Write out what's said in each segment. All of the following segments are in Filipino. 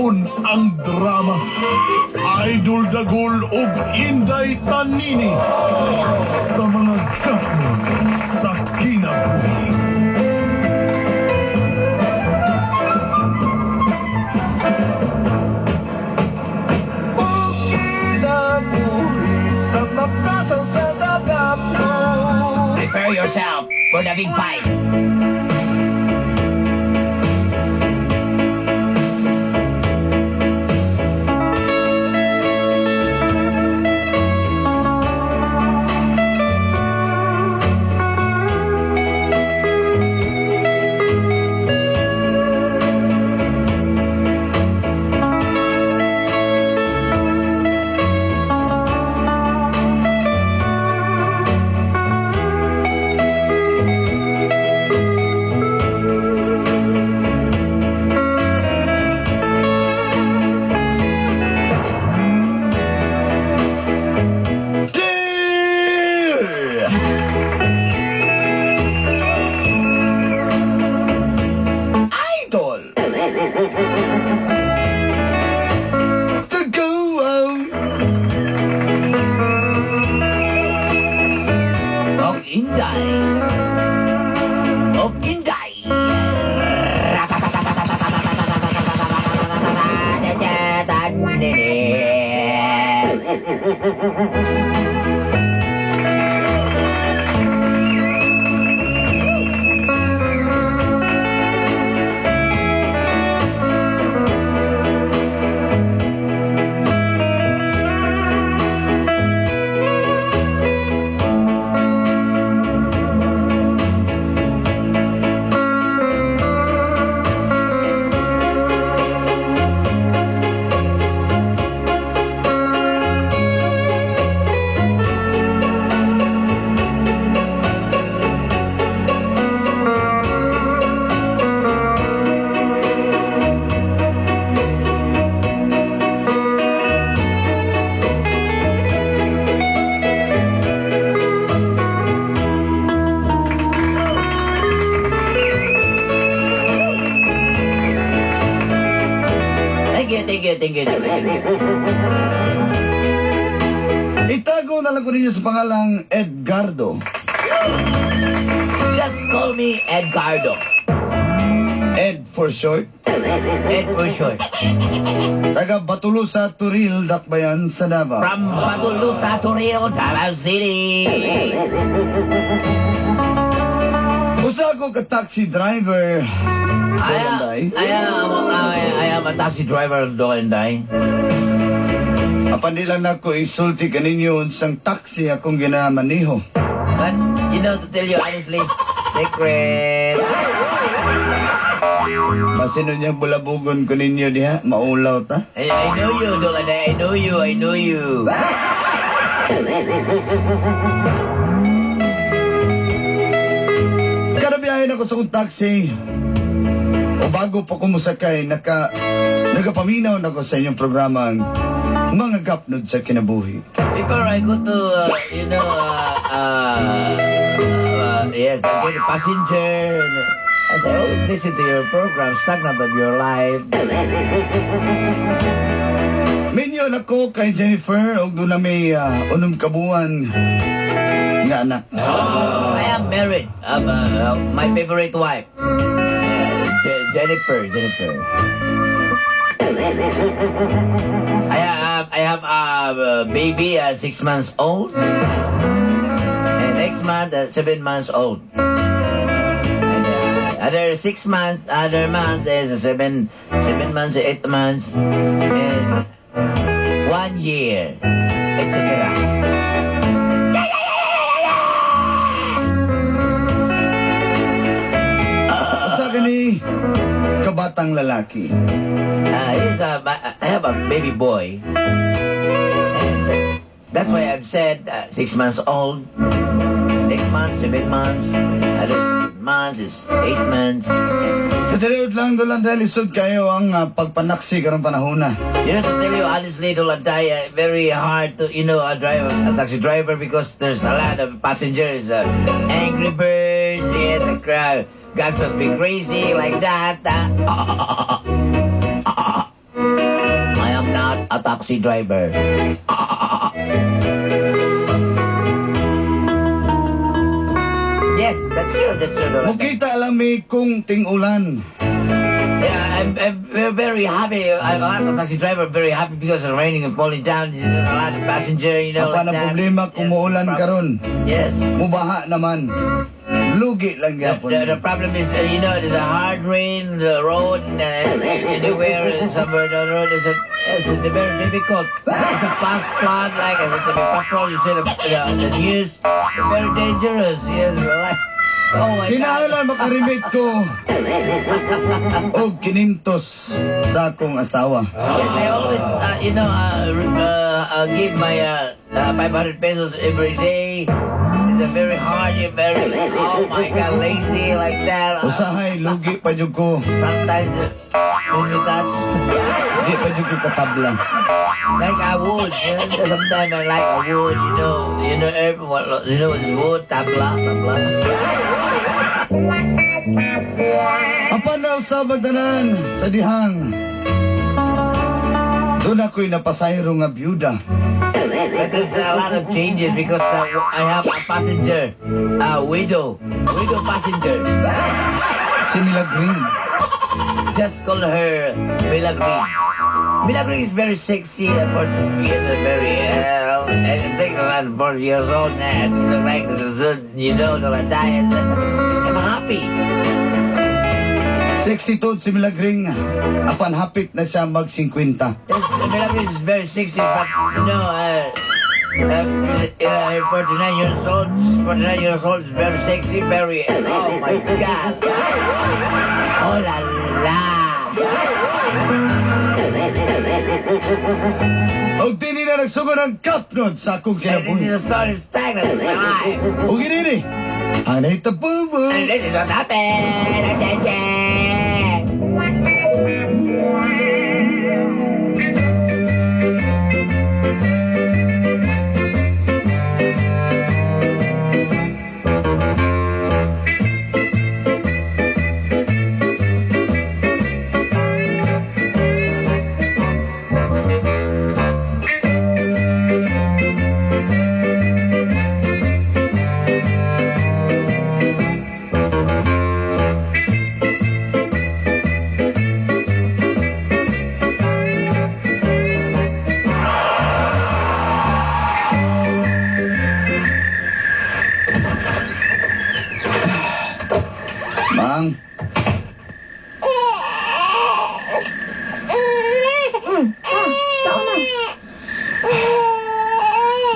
Maon ang drama. Idol Dagol ug Inday Tanini sa mga gapon sa kinabuhi. Sa mapasang sa dagapon. Prepare yourself for the big fight. Thank you. Itago na lang ko ninyo sa pangalang Edgardo. Just call me Edgardo. Ed for short. Ed for short. Taga Batulusa, Turil, Dakbayan, sa Davao. From Batulusa to Rio, Davao City. Usa ko ka taxi driver. I am a taxi driver, Dolenday. Apan nila na ko isulti kaninyo unsang taxi akong ginamaniho. But, you know, to tell you honestly, secret. Masino niya bulabugon ko ninyo diha? Maulaw ta? I know you, Dolenday. I know you. Kada biyahin ako sa kong taxi. O bago pa ko musakay, nagapaminaw na ko sa inyong programang mga gapnod sa kinabuhi. Before I go to, yes, I get a passenger. As I always listen to your program, Stagnant of Your Life. Minyo na ko kay Jennifer, o doon na may unong kabuan nga anak. I am married. My favorite wife. Jennifer. I have a baby 6 months old, and next month 7 months old. And, other 6 months, other months is 7 months, 8 months, and 1 year, etc. Ni kabatang lalaki. I have a baby boy. And that's why I've said 6 months old. Next month, 7 months. Other months is 8 months. Sa daliod lang doon dahil isod kayo ang pagpanaksi karong panahon na. You know, to tell you honestly, Dolanday, very hard to, drive a taxi driver because there's a lot of passengers, angry birds, yes, the crowd. Guys must be crazy like that. taxi driver. Yes, that's true, that's true. Mukita alam mi kung ting-ulan. Yeah, I'm very happy. I'm a lot of taxi driver very happy because it's raining and falling down. There's a lot of passenger, you know. Apa like na that. problema kung Yes, muulan karon? Yes. Mubaha naman. Lugi lang The gyapon. problem is, you know, there's a hard rain, the road, anywhere, somewhere the road is very difficult. It's a fast flood, like I said, the patrol, you see the news, very dangerous. Yes, like, oh my God. Kinahanglan makarimit ko og kinintos sa akong asawa. Yes, I always, give my 500 pesos every day. It's a very hard, very, oh my God, lazy like that. Usahay lugi pa jud ko. Sometimes when you touch, Di pa jud ko katabla. like I would, sometimes I like a wood, everyone, it's wood, tabla. Apan na usab tanan sa dihang. Doon ako'y napasayro nga byuda. But there's a lot of changes because I have a passenger, widow passenger. Si Milagring. Just call her Milagri. Milagri is very sexy and 40 years and very and I think around 40 years old now. Look like this is the diet. I'm happy. Sexy tod si Milagring. Apan hapit na siya mag-50. Yes, Milagri is very sexy, but 49 years old. 49 years old is very sexy, very. Oh my God! Oh la la! Og dini na nagsugod ang kapnod sa akong This kinabuhi. is a story stagnant in my life. Og ini. Anay tabubo. And this is what happened. Mang,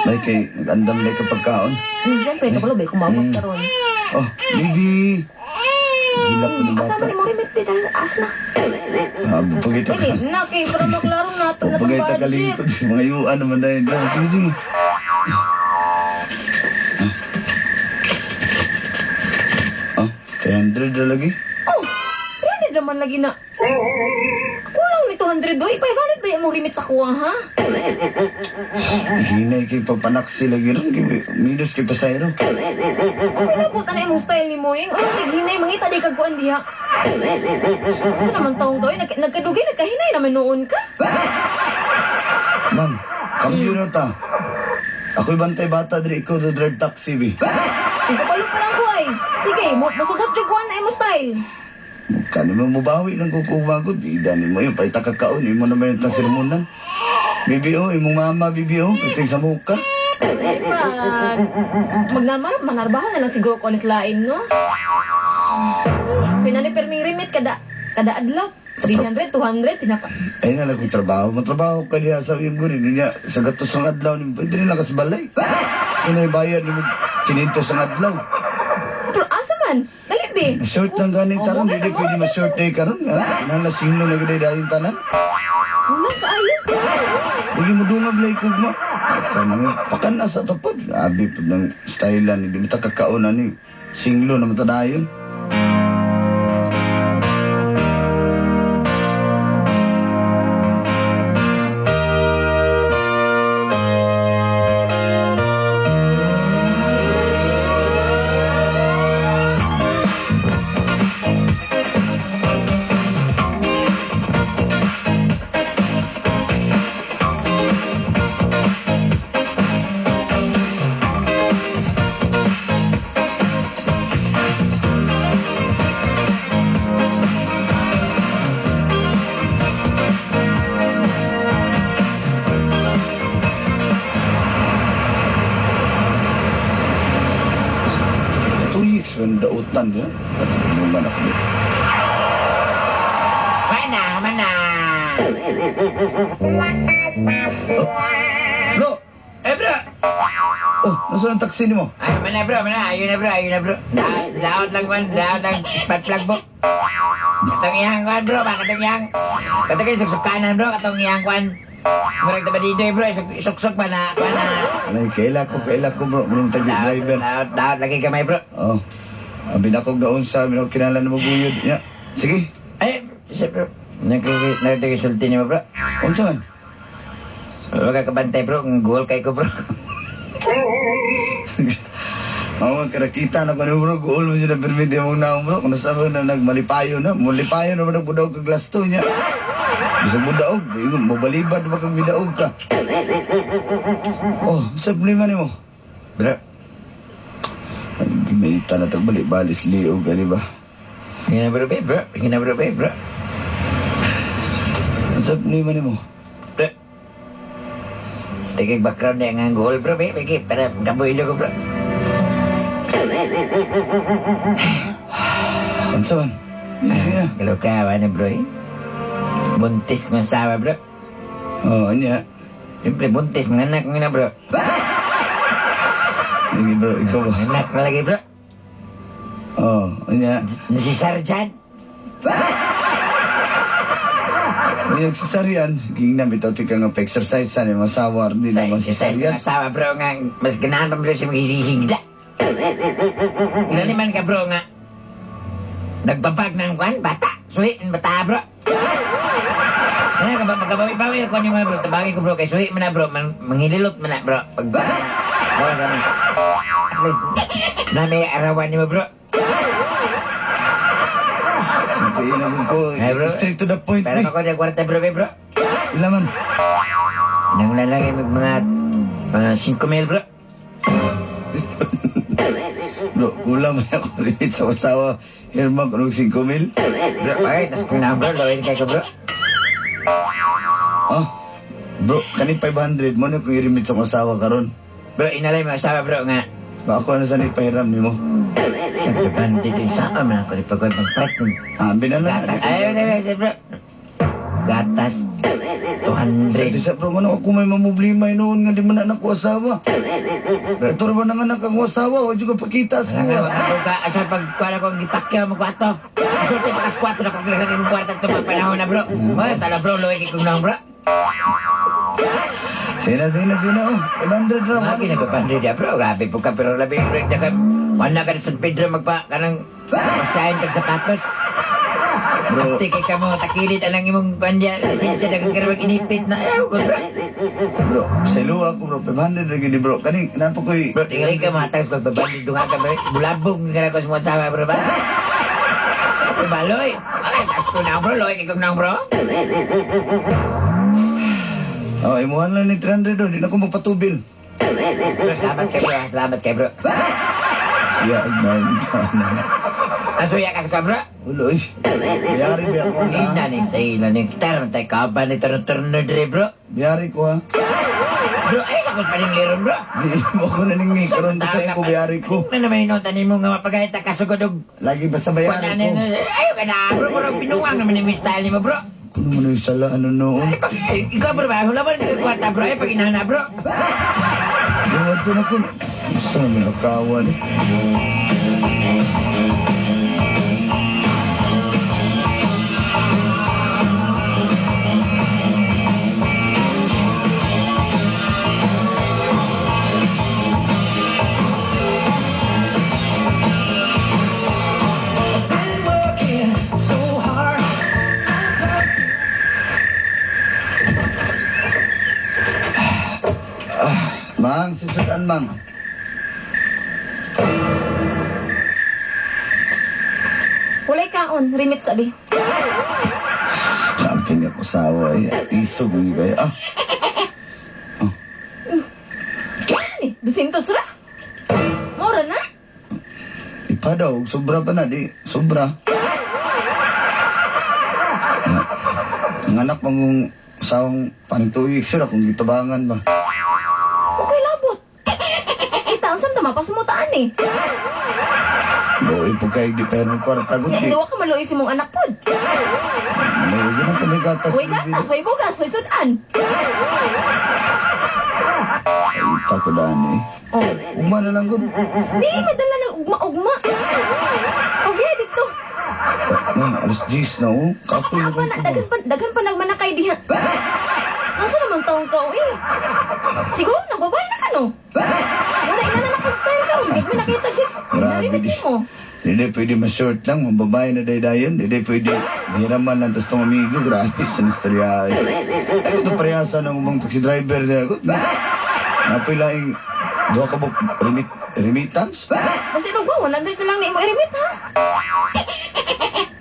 may kay nag-andam na ka pagkaon. Siyempre, kabalo ba? Kumamot ka ron. Oh, baby. Hilap ko ng Asa bata. man mo rin may as na? Pagita ka. Sige, na, kay para maklaro na ito na itong Pagita ka budget. lingkod. Mga yuan naman na yun. Sige, sige. Oh, 300 na lagi. Oh, yan naman lagi na. Kulang ni 200 doy. Ipagalit ba yung mong limit sa kuha, ha? Hinay kay pagpanaksi lagi ron. Minus kay pasayro. Pinabot na yung style ni Moing. Ano, naghinay, mangita di kagkuan diha. Kasi naman taong doy, nagkadugi, nagkahinay naman noon ka. Ma'am, kambyo na ta. Ako'y bantay bata diri ikaw do drive taxi bi. Ang kapalo pa lang ko ay. Sige, masugot yung kuhan na yung style. Kani mo mubawi ng kukumagod. Ida ni mo yun. Paita kakaon. Imo naman yung tasirmunan. BBO, imong mama BBO. Iting sa muka. Manarbaho na lang siguro ko lain, no? Pinaniperming rimit kada adlaw. 300, 200, pinaka. Ay nga lang kong trabaho. Matrabaho ka niya sa iyong gurin. Niya, sa gatos ng adlaw. Pwede nila kasbalay. Kaya bayad ni mo kinintos ang adlaw. Pero asa man? Nalibi. Short lang ganing taron. Hindi pwede ma-short na karon nga. Nalasingno na gano'y dahil tanan. Wala ka ayon. Hindi mo dungag lay kugma. Pakan na sa tapod. Abi po ng stylean. Hindi mo kakaunan ni singlo na matadayon. kalibutan ya. Ano man ako. Mana. Bro! Bro. Oh, nasa ang taxi ni mo? Mana bro. Ayun na bro. Daot lang spot plug po. Katong iyang kwan bro, katong iyang. Katong kayo suksukanan bro, katong iyang kwan. Murag taba dito bro, suksok pa na. Alay, kaila ko bro. Manong tagi driver. Daot lagi kamay bro. Oh. Binakog na unsa, binakog kinala na maguyod niya. Sige. Ay, siya bro. Nagtagisulti niyo bro. Unsa man? Huwag ka kabantay bro, ang goal kay ko bro. Mga karakita na ko ni bro, guol mo siya na permit yung naong bro. Kung nasabi na nagmalipayo na, mulipayo na nagbudaog kag lasto niya. Bisa budaog, mabalibad ba kag bidaog ka. Oh, sa problema ni mo? Bro. Ginita na tagbalik-balis liog, di ba? Hingin na bro, bro. Sa problema ni mo? Bro. Tigig background na ang goal bro, bigi, para kabuilo ko bro. Unsa man? Sige na. Kalukawa na bro eh. Buntis ng asawa bro. Oh, anya. Siyempre buntis ng anak mo na bro. Sige bro, ikaw ba? Anak na lagi bro. Oh, anya. Na si Sarjan. Yung sasarian, gingnam ito tika nga pa-exercise sa mga sawar, di naman Exercise sasarian. ng asawa bro nga. Mas ganahan pa bro siya maghihigda. Naliman ka bro nga. Nagpapag ng kwan, bata. Suhi, bata bro. Ano ka ba, magkabawi-bawi ko ni mga bro. Tabagi ko bro, kay suhi mo na bro. Manghililot mo na bro. Pag ba, sana. At least, nami arawan ni mo bro. Ito inabog ko, Ay, bro. straight to the point, Pero eh. ako na kwarta bro, bro. Ilan man? Nang lalagay mga 5,000 bro. Bro, kulang man ako limit sa asawa. Herman, kung 5,000? Bro, bakit? Tas kung na bro, lawin kayo ko bro. Ah, bro, kanin 500 mo na kung i-remit sa asawa karon. Bro, inalay mo asawa bro nga. Ba ako na sa ipahiram ni mo? Sa pabandi din sa akin, ako ni pagod ng partner. Ah, binala Gatas, ayaw na ba bro. Gatas, 200. Sa bro, ano ako may mamublimay noon nga di man anak ko asawa. Ito ba nang anak ang asawa? Huwag yung pakita sa Wala mga. nga, ka, asal pagkuha ko ang gitakyaw mo kwarto. Sulti pa kas kwarto na kung ginagay kong kwarto ito mga panahon na bro. Mga tala bro, luwi kay kong naong bro. Sina, oh. 500 raw. Mga ginagapandri dia bro, grabe po ka pero labi yung break na ka. Wala ka na San Pedro magpa, kanang masahin kag sapatos. Bro, Ati kay ka mo, takilid anang imong kanya, sinsya na kang karawag inipit na, ayaw ko bro. bro, selo ako bro. 500 lagi di bro. Kani, napo ko'y. Bro, tinggalin ka matang sa pagbabandi dunga ka bro. Bulabog ka na ko sa mga sama bro ba? Baloy, ay, tas ko na bro, loy kay kong naong bro. Oh, imuhan lang ni 300 doon. Di na ko magpatubil. Bro, salamat kay bro. Siya, agnaw. Asuya ka sa bro. Uloy. Biyari ba ako Hindi ha? na ni stay na ni kita naman tayo kaban ni turn dre bro. Biyari ko ha? Bro, ay sakos pa ning liron bro. Di mo ako naningi. Karoon ko sa ko biyari ko. Na naman inutan mo nga mapagayat na kasugod og Lagi ba sa bayari ko? ayaw ka na bro, kung pinuwang naman yung style ni mo bro. Ano mo na yung sala, ano noon? Ikaw bro ba, hula ba nang kwarta bro, ay pag inana bro. Buwan to na ko. Gusto naman nakawan. Mang, sisudan mang. Walay kaon, remit sabi. Sabi niya ko sawa eh. Isog ni kaya. Ani, 200 ra. Mura na. Ipa daw, sobra pa na di. Sobra. Ang anak mong sawang panituig sila kung gitabangan ba. Okay labot. Kita, ang samtama mama, pasumutaan eh. Doon po kayo di pero kwarta ko. Nya, hilawa ka maluoy si mong anak pod. May gina kami gatas. Way gatas, way bugas, way sudan. Ita ko daan eh. Oh. Uma na lang ko. Di, madala ng ugma-ugma. Okay, dito. Ma'am, alas 10 na oh. Kapoy na Apa kayo na, ko ba? dagan pa nagmanakay diha. Asa naman taong ka, eh? Siguro, nagbabay na ka, no? Wala, inananakad style ka, hindi mo nakita din. Grabe Narinig di. mo. Hindi pwede ma-short lang. Mababae na daydayon. Hindi pwede. Hiraman lang. Tapos itong amigo. Grabe sa nistorya. Ako ito parehasa ng umang taxi driver. Napilaing doha ka ba remittance? Kasi nung ba, 100 na lang na imo i-remit, ha?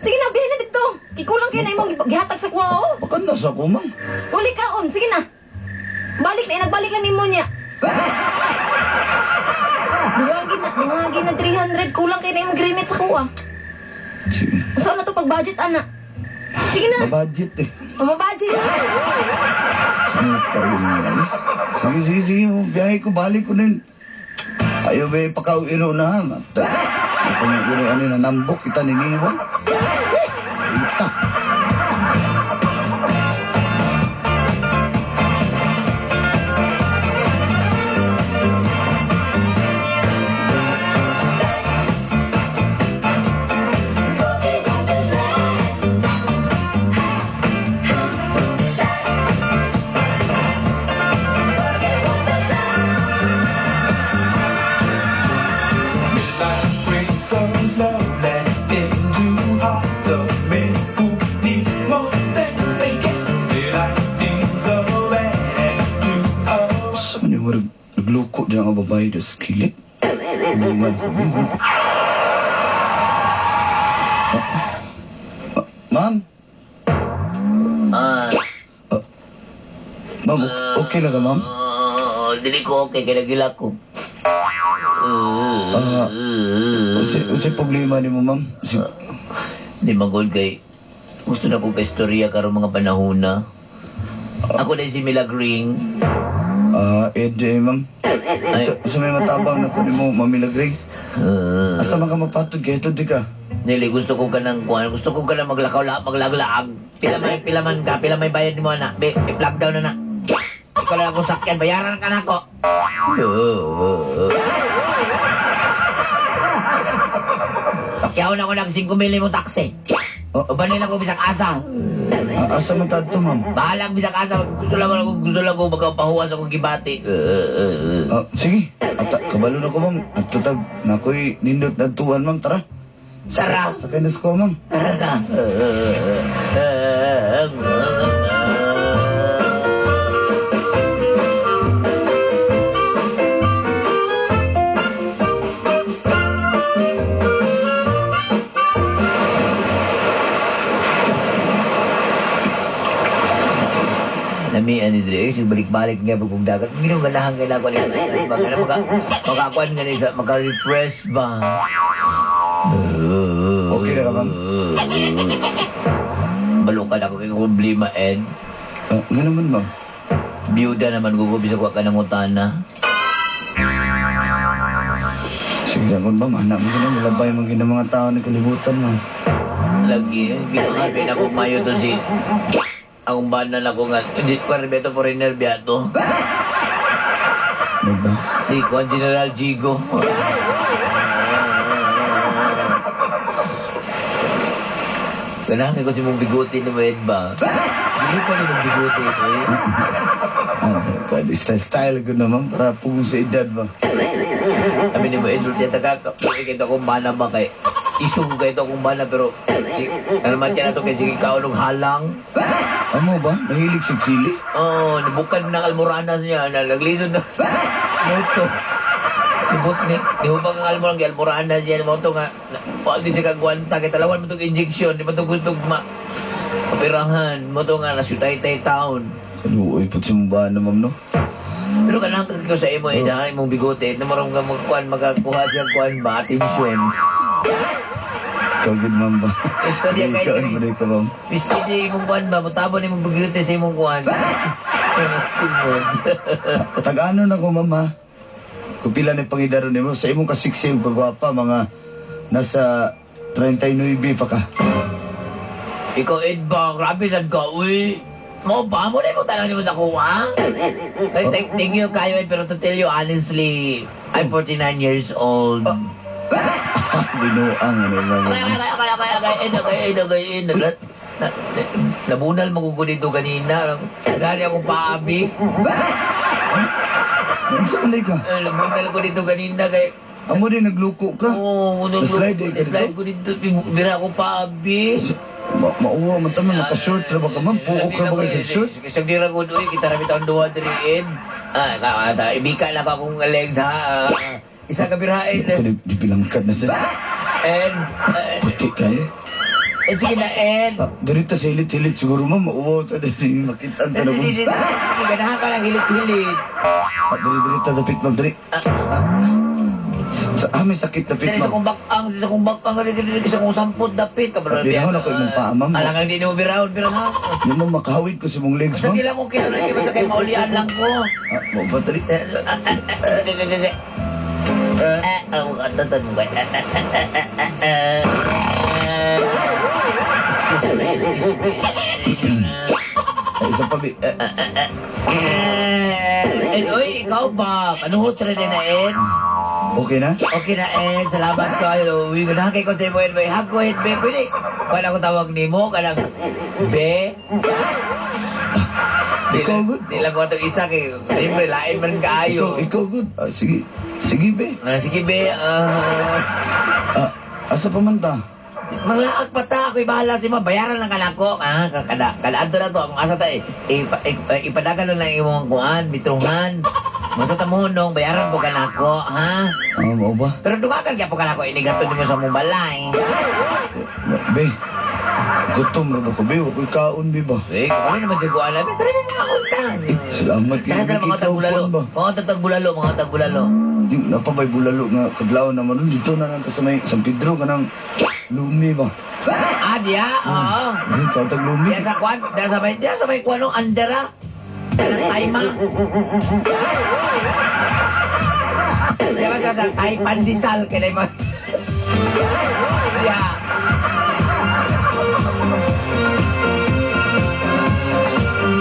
Sige na, bihin na dito. Ikulang kayo na imong gihatag sa kuha, oh. Baka nasa ko, ma'am. Uli kaon, sige na. Balik na, nagbalik lang nimo niya. Dungagin na 300, kulang kayo na imong remit sa kuha. Sige. Saan na to pag-budget, anak? Sige na, Mabudget eh. umabudget. Sige kayo nga eh. Sige. Biyahe ko, balik ko din. Ayaw ba pakauiro na ha? Ako na iro ano na nambok kita niniwan. Ita. Midnight brings so slowly into hearts of men who need more than they get. Daylight means a man to us. Saan niyo nagluko dyan ang babae na skillet? Kumungan ko. Ma'am? Ma'am, okay na ka, ma'am? Dili ko okay, kaya nagila ko. Unsay problema ni mo, ma'am? Di magol kay, gusto na ko kay istorya karong mga panahon na. Ako na si Milagring. EJ, ma'am. Sa may matabang na ko ni mo, mamilagring. Asa man ka mapatod kaya ito, di ka? Nili, gusto ko ka ng kuhan. Gusto ko ka ng maglaglaag. Pila may bayad ni mo, anak. I-plug down na. Ikaw lang ako sakyan, bayaran ka na ako. Pakyaw na ako ng 5,000 mo taxi. O ba nila ko bisang asa? Asa man tadto, ma'am? Bahalang bisang asa. Gusto lang ko magpahuwas akong gibati. Sige. At kabalo na ko, ma'am. At tutag na ako'y nindot na tuwan, ma'am. Tara. Sarap. Sa kainas ko, ma'am. Tara na. Namian ni Dre, balik-balik nga pag dagat. Ginuganahan ka na ako niya. Makakuan nga niya, maka-refresh ba? Okay na ka, ma'am? Balukan ako kay problema, Ed. Nga naman, ma'am. Biyuda naman gugubis ako ka ng utana. Sige lang, ma'am. Anak mo ka na. Malabay mga mga tao na kalibutan, ma'am. Lagi, ginagapin ako mayo to si... Ang banan ako nga, hindi ko karbeto foreigner biyato. Ano ba? Si Juan General Jigo. Kailangan ko si mong bigote ni Ed ba? Hindi ka rin mong bigote ko eh. Pwede style ko naman para pugong sa edad ba? Kami ni mo Ed, Rutia kita kong mana ba kay... Isong kayo ito kung bana pero... Ano man siya na ito kay sige kaunong halang. Amo ba? Mahilig sigsili? Oo, nabukad ng almoranas niya. Naglisod na... Moto. Nibut ni... Nihubang ang almoranas niya. Moto nga... Paal din siya kagwanta. Kaya talawan mo itong injection. Di ba ito gusto operahan. Moto nga nasutay-tay taon. Saluoy, pati mo ba naman, no? Pero kanang ko sa imo eh, dahil mong bigote, na marong ka magkuhan, magkakuha siyang kuhan ba, atensyon. Kagad, ma'am ba? Istorya kayo, Ikaw, Chris. ka, ma'am. Miski di mong kuhan ba, matabo ni mong bigote sa imong kuhan. Simod. Tag-ano na ko, ma'am, ha? Kupila ni pangidaro nimo sa imong kasiksi ug pagwapa mga nasa 39 pa ka. Ikaw, Ed ba? Grabe sad ka, uy. Mo ba? Mo na yung tanong niyo sa kuha? Thank you kayo, Ed. Pero to tell you honestly, I'm 49 years old. Binuang ano ba? Ed. Nabunal magugod dito kanina. Nagani akong paabi. Saan ka? Nabunal ko dito kanina kay... Amo din nagluko ka. Oo, Slide slide ko dito. Bira akong paabi. Mauwa man tama naka-short ra ba ka man? Puok ra ba kay short? Isang dira ko doon, kita rami taon duwa diri, Ed. Ibika lang akong legs, ha? Isa ka birain. Di pilangkad na siya. And, Puti ka eh. sige na, Ed. Dirita sa hilit-hilit siguro ma'am. Mauwa ta din. Makita ang tanong. Sige, ganahan ka ng hilit-hilit. Dirita dapit magdiri. May sakit dapit Dili sa ma'am. kong bakang, dili sa kong sampot dapit. Binahon ako imong paa, ma'am. Alangan di mo birahon, ha? Di mo makahawid ko sa mong legs Sa ma'am. dila ko kinunay, basta kay maulian lang ko. Mo ba tali? Excuse me. Isa pa bi. Ed, oy, ikaw ba? Ano ho, try na, Ed? Okay na? Okay na, Ed. Salamat kayo. Uy, ganahan kay ko sa mo, Ed. May hug ko, Ed, be. Pwede. Kaya ako tawag ni mo, kanang, be. Ikaw good. Di lang ko itong isa kay, libre, lain man kaayo. Ikaw good. Sige. Sige be. Sige, be. Asa pa man ta? Mga agpata, ako'y bahala si mo. Bayaran lang ka na ako. Kalaan to na to. Ang asa ta, ipadagan lang imong kuan, bitungan. Masa tamunong, bayaran po ka na ako, ha? Mo ba? Pero dugakan kaya po ka na ako, inigato mo sa mong balay. Be. Gutom na ba ko be? Ako'y kaon be ba? Eh, kung ano naman siguro alam, tara mo mga kuntan. Salamat kayo. Tara, mga tagbulalo. Mga tagbulalo. Yung napabay bulalo nga kadlaw naman nun. Dito na lang ka sa may San Pedro ka ng lumi ba? Diya, oo. Ay, katag lumi. Diya sa may kuanong andera. Kanang taima. Diya ba sa tay pandisal, kaya mo. Diya.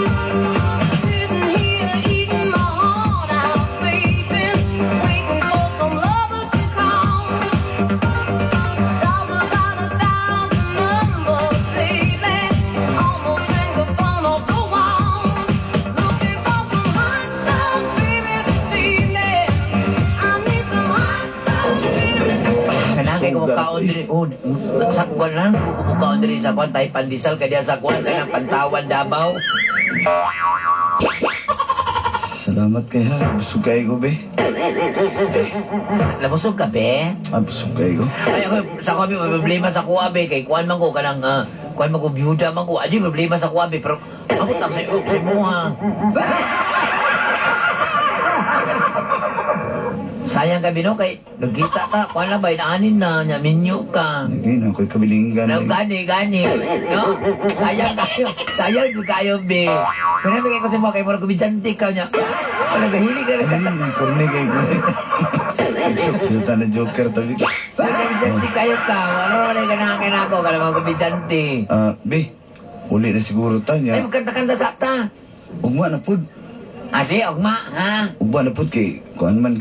Sitting here eating my heart out, waiting for some lovers to come. Dialed about 1,000 numbers lately, almost hang the phone off the wall. Looking for some hot stuff, baby, this evening. I need some hot stuff, baby. Kanang kay kumukaon diri. Sa kuan lang, kumukaon diri sa kuan, tay pandisal, kaya sa kuan, kanang Pantawan, Davao. Salamat kayo ha. Busog kayo ko be. Nabusog ka, be? Busog kayo ko. Ay, ako, sa kami, may problema sa kuha, be. Kay kuan man ko, kanang, kuan man ko, byuda man ko. Adi, problema sa kuha, be. Pero, ako lang sa mo, ha. Sayang ka, Bino, kay nagkita ka. Kuan na ba, inaanin na, minyo ka. Nagin, ako'y kabilinggan. Gani. No? Sayang yung kayo, be. Kaya nabigay ko sa mga kayo, mara kumidzante ka niya. Nagahili ka rin. Ay, korne kayo ko. Kita na joker tabi ko. Kumidzante kayo ka. Ano na yung ganahan ako, kaya mga kumidzante. Be, uli na siguro ta Ay, niya. magkanta-kanta sa ta. Ugma na pud. Si Ogma, ha? Ugma na pud kay kuan man.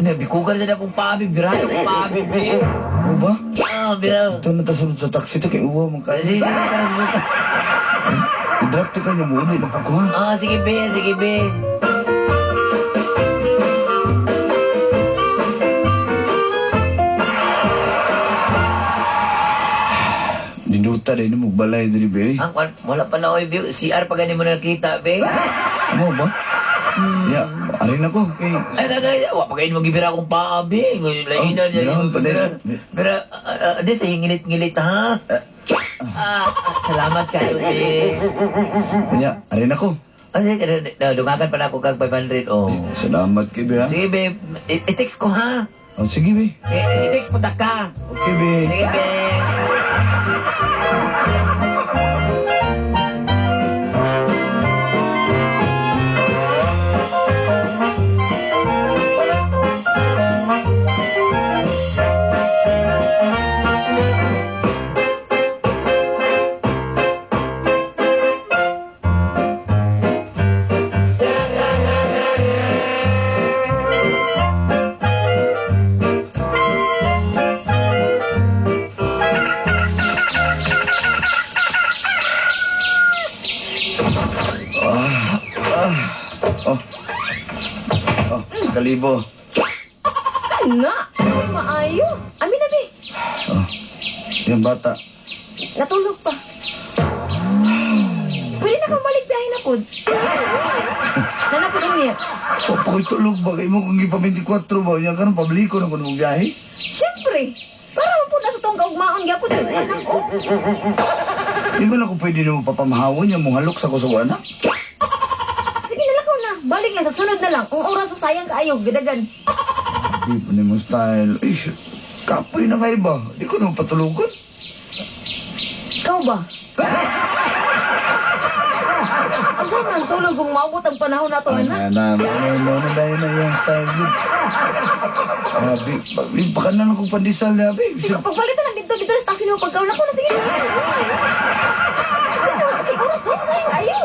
Nabikugan sa akong pabi, birahan akong pabi, be. Mo ba? Birahan. Ito na tasunod sa taxi to kay uwa mong Sige, ka. sige. I-drop to ka niya mo uli na pag ko ha. Sige, be. Ninuta rin mo balay diri be. Wala pa na, oy, be. CR pa gani mo nakita, be. Mo ba? Ya, ari na ko kay Ay, wala pa kayo magibira akong paabi. Lainan niya. birahan pa din. Pero, di sa ngilit-ngilit, ha? Salamat kayo, be. Ya, ari na ko. Sige, dungakan pa na ako kag 500, oh. Salamat kay be ha. Sige, be. I-text ko, ha? Sige be. I-text po ka. Okay be. Sige, be. Oh. Oh, sekalibo. Kana, maayo. Amin na, be. Oh. Yung bata. Natulog pa. Pwede na kang balik biyahe na po. Nanapod niya. O, pakoy tulog ba? Kayo mo kung ipa-24 ba? Yan ka nang pabliko na kung mong biyahe? Siyempre. Para mo po na sa tong kaugmaon gyapon sa anak ko. Di ba na kung pwede na mo papamahawon yung mong halok sa kusuko anak? Sige, nalakaw na. Balik nga sa sunod na lang. Kung oras mo sayang kaayo, gadagan. Di pa ni mo style. Ay, kapoy na kayo ba? Di ko naman patulugon. Ikaw ba? Asa man tulog kung maabot ang panahon na to, anak? Ano na dahil na yung style yun. Abi, baka na lang kong pandisal na, abi. Pagpalitan lang dito sa taxi mo pagkaon ako na sige. Okay, oras mo sayang kaayo.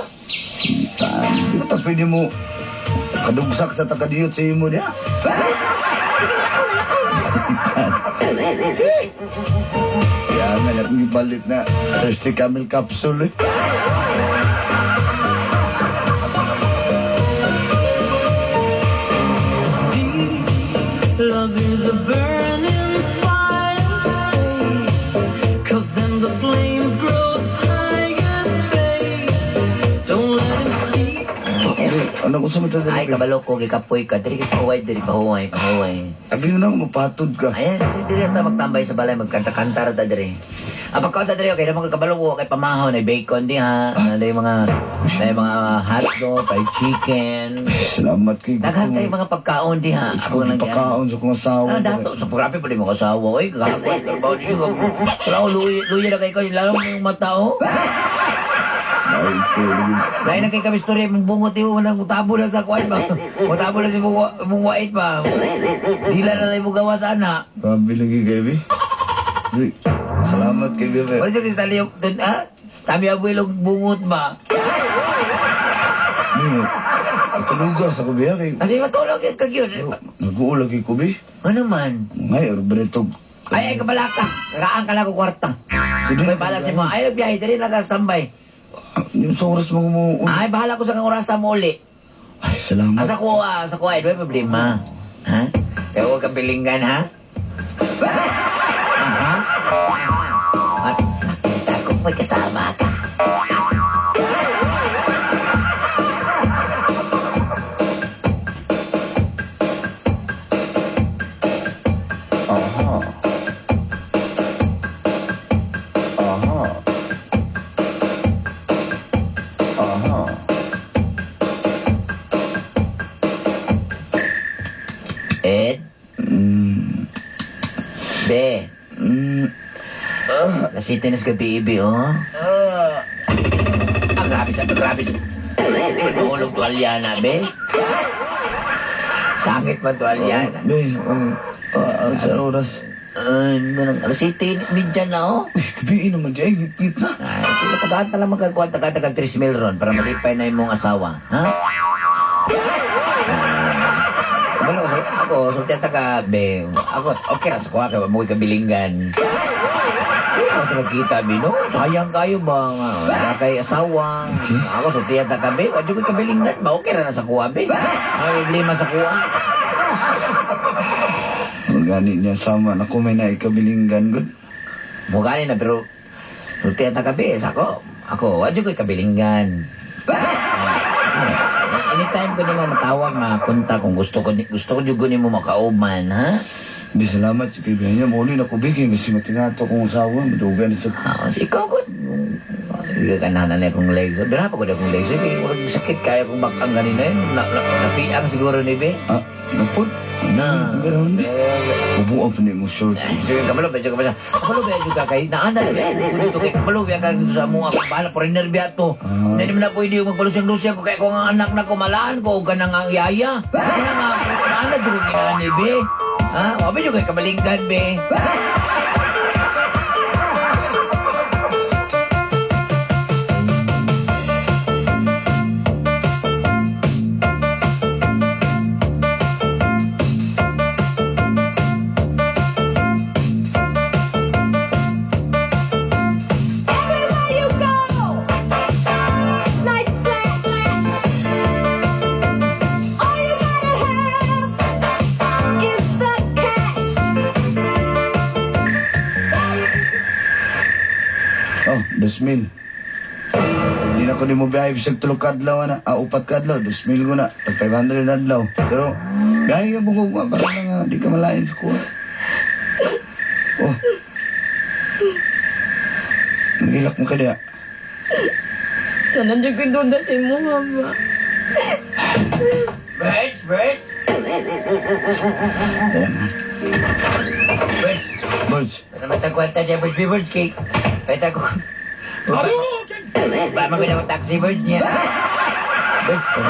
Di ba pwede mo kadugsak sa takadiyot sa imo niya? Kaya nga akong ibalik na thirsty camel capsule eh. Love is a burning fire, stay. 'Cause then the flames grow high and fade. Don't let it steep. Ano ko sa mata Ay, kabalo ko, gikapoy ka. Diri ka pahuway, diri pahuway. Abi yun ako, mapatod ka. Ayan, diri ta magtambay sa balay, magkanta-kanta ra ta diri. Ang pagkaon ta diri, okay, naman kabalo ko, kay pamahon, ay bacon di ha. Na mga hotdog, ay chicken. Salamat kay Daghan kay mga pagkaon di ha. Ako lang pagkaon sa kong asawa. Dato, sa grabe pa rin mo kasawa. Oy, kahapon, trabaho din yung wala ko, luya na kayo ko, lalo mo yung mata, oh. Ay, kailigin. Dahil na kay kami story, mong bungot yung unang mutabo na sa kwan ba? Mutabo na si mong wait ba? Dila na lang mo gawa sa anak. Grabe lagi kay Bi. Uy, salamat kay Bebe. Wala siya kisali yung, ha? Tami aboy lang bungot ba? Hindi, matulugas ako biya kay... Kasi matulog yung kagyod. Nag-uulagi ko, Bi. Ano man? Ngay, urbanitog. Ay, kabalaka. Karaan ka lang ko kwarta. May bahala si mo. Ay, nagbiyahe, dali nagkasambay. Yung sa oras mo Ay, bahala ko sa kang orasa mo uli. Ay, salamat. Sa kuha, ay, may problema. Ha? Kaya huwag kang pilingan, ha? Ha? At, ako may kasama ka. Aha. Aha. Aha. Ed? Be? Nasitin na sa gabi-ibi, oh. Grabe sa. Nulog tuwalya na, be. Sangit man tuwalya na. Be, sa oras. Alas 7, midyan na, oh. Gabi naman dyan, git na. Ay, tagaan na lang magkakuha, tagaan 3 mil ron para malipay na yung mong asawa, ha? Kabalo, ako, sultihan taga, be. Ako, okay lang sa kuha ka, mamuhay kabilingan. Ako nakita, be, no? Sayang kayo ba? Wala kay asawa. Ako, sultihan taga, be. Wadyo ko kabilingan ba? Okay lang na sa kuha, be. May problema sa kuha. Gani niya sama na kung may naikabilinggan good. Mugani na, pero sultihan taga, be. Ako, wadyo ko kabilingan. Anytime ko nimo matawag, mapunta kung gusto ko juga nimo makauban, ha? Di salamat si kaibigan niya. Muli na kubigay. Masi matinato kong asawa. Madugan sa... Ikaw ko. Hindi ka nanan na akong legs. Bira pa ko na akong legs. Kaya kung sakit kaya kung bakang ganina yun. Napiang siguro ni Be. Ah, napod? Na. Ganoon di. Ubuan pa ni mo short. Sige, kabalo, medyo ka pa siya. Kabalo, medyo ka kay naanan. Dito kay kabalo, kaya ka dito sa mga bahala. Foreigner biya to. Hindi naman na pwede yung magpalusyon-lusya ko. Kaya kung ang anak na kumalaan ko, ka nang ang yaya. Kaya nga, naanan dito kaya ni Be. Ha? Wabi yung kay kabalinggan, Be. Everywhere you go, like 2,000. Hindi na ko ni mo biyahe bisag 3 kadlaw na. 4 kadlaw, 2,000 ko na. Tag 500 na adlaw. Pero, biyahe ka mo kung para lang di ka malain sa kuha. Oh. Nagilak mo ka diya. Nandiyan ko doon na si Muhammad. Birds, birds, Ayan. birds. Birds. Para matagwanta niya, birds, birds, cake. Pwede ako. Ba, maganda mo taxi, birds niya. Birds, para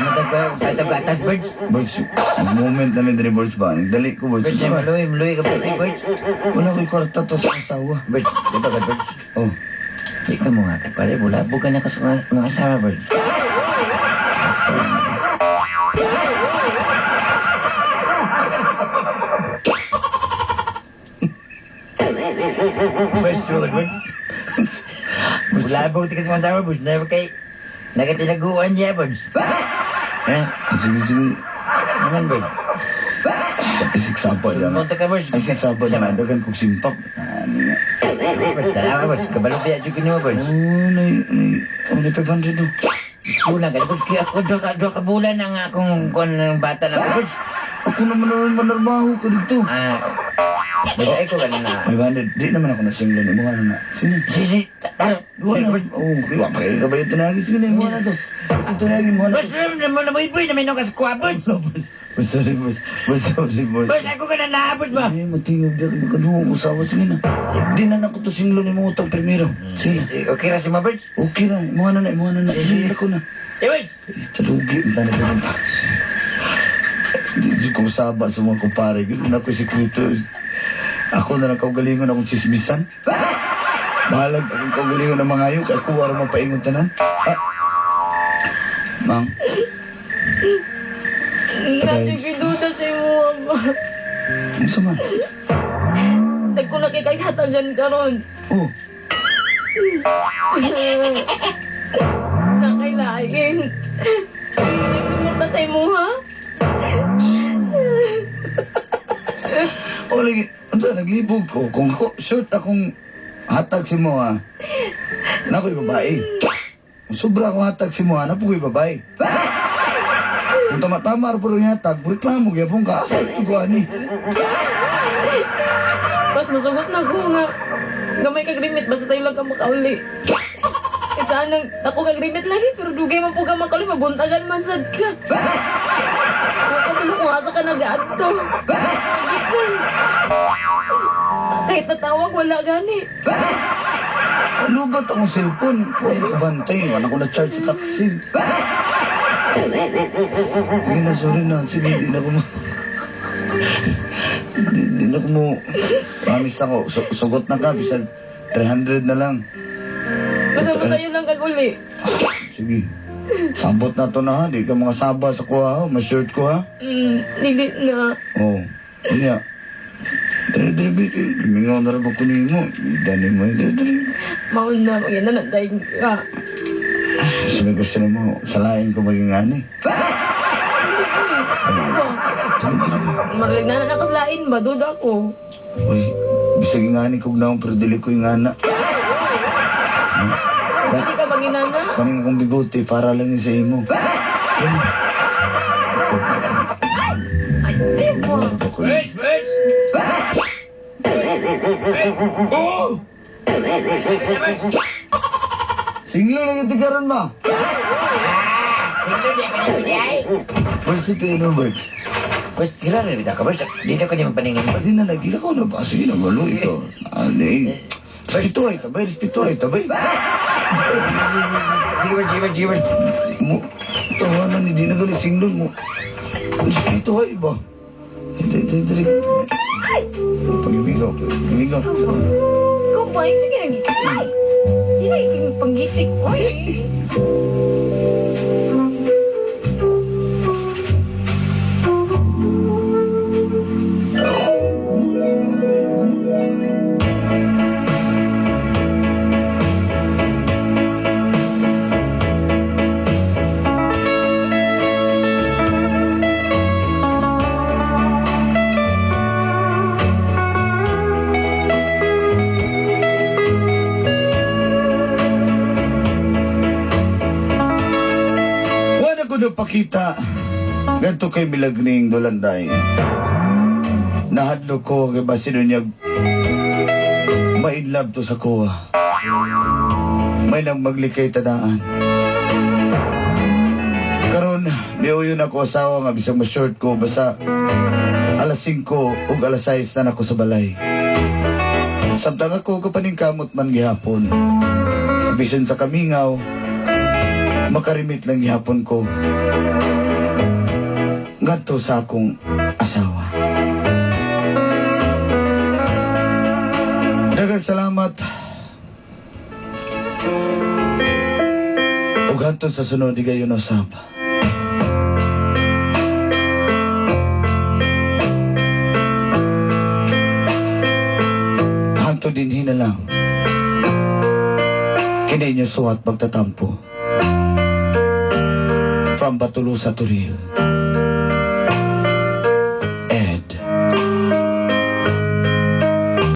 matagwatas, birds. Birds. Ang moment namin din birds ba? Nagdali ko birds. Birds, maluwi ka po, birds. Wala ko'y kwarta to sa asawa. Birds, di ba ka, birds? Oh. Ikaw mo nga, pare, bulabog ka na ka sa mga asawa, birds. Birds, birds. Bulabog ka sa mga asawa, birds. Never kay nakatinaguan niya, birds. Sige, sige. Naman, birds. Isik sapa dyan. Sumunta ka, birds. Isik sapa dyan. Dagan kong simpak. Ano nga. Birds, tara ka, birds. Kabalo biya, jukin mo, birds. Oh, nay 500 do. Kulang ka, birds. Kaya ako, doon ka bulan ang akong ng bata na ako, birds. Ako naman naman manarbaho ka dito. Basta ko ka na. 500. Di naman ako nasinglo ni mga na. Sige. Sisi, tara. Duwa na. Oh, kaya pa kayo kabayo tinagi. Sige na, mga na to. Ito tinagi mo na. Birds, naman na boy, na may nung kasukwa, birds. Sorry, boss. Sorry, boss. Birds, ako ka na naabot ba? Ay, matingog di ako magkaduhong usawa. Sige na. Di na na ko to singlo ni mga utang primero. Sige. Okay ra si mga birds? Okay na. Mga na. Sige ko na. Birds. Talugi. Tanda ko na. Di ko masaba sa mga kumpare. Ganoon ako si Kuito. Ako na lang kaugalingon akong chismisan. Bahalag akong kaugalingon ng mga ayok. Ako wala mapaingon tanan. Mang. Nandiyan ko doon na si Muhammad. Ano sa man? Nag ko nakikayatan dyan karon. Oh. Nakailain. Nagsumunta sa Muha. Oh, lagi. Ano naglibog ko. Kung short akong hatag si mo, ha? Nako'y babae. Kung sobra akong hatag si mo, ha? Napo'y babae. Kung tama-tama rin po rin hatag, reklamo, gyapon ka. Asa ito ko, ani? Mas masugot na ko nga. Gamay kagrimit, basta sa'yo lang ka makauli. Kasi anang, ako kagrimit lagi, pero dugay man po ka makauli, mabuntagan man sad ka. Nakatulo kung asa ka nag-aadto. Sagitan. Kahit natawag, wala gani. Ano ba't akong cellphone? Huwag ko bantay. Wala ko na-charge sa taxi. Sige na, sorry na. Sige, di na ko mo... Di na ko mo... Promise ako. Sugot na ka. Bisag 300 na lang. Basta mo sa'yo lang kaguli. Sige. Sabot na to na ha. Di ka mga saba sa kuha ha. Ma-shirt ko ha. Dili na. Oo. Hindi ha. Dali, baby. Lumingaw na rin ba kunin mo? Dali mo. Dali. Maun na, maganda na dahil ka. Sabi ko sila mo, salain ko maging ani. Ano ba? Marilig na nakaslain ba? Duda ko. Uy, bisag yung ani kog naong pero dili ko yung ana. Hindi ka ba ginana? Kaning akong bigote para lang yun sa imo. Ay, ayun po. Birds, birds. Oh! Singlo lang yung tigaran ba? Siglo di ka na pinay. Birds ito yun, birds. Birds, kira na rin ka, birds. Di na ko niya paningin. Pati na nagila ko na ba? Sige na, malo ito. Ano eh. Respeto ay tabay, respeto ay tabay. Sige, birds. Mo, tawanan ni di na gali singlo mo. Respeto ay ba? Dali. Pag-ibigaw. Kumpay, sige lagi. Ay, sila yung panggitik. Oy. Tungod na pakita, ganito kay Milagning Dolanday. Nahadlo ko kay Basido niya ma-inlove to sa kuha. May nang maglikay tadaan. Karon, niuyon ako asawa nga bisang ma-short ko basta alas 5 ug alas 6 na nako sa balay. Samtang ako kapaning kamot man gihapon. Bisan sa kamingaw, makarimit lang gihapon ko. Ngadto sa akong asawa. Daghang salamat. Ug hantod sa sunod di gayon usab. Hantod din hinalang. Kini niyo suwat pagtatampo. From Batulusa to Real.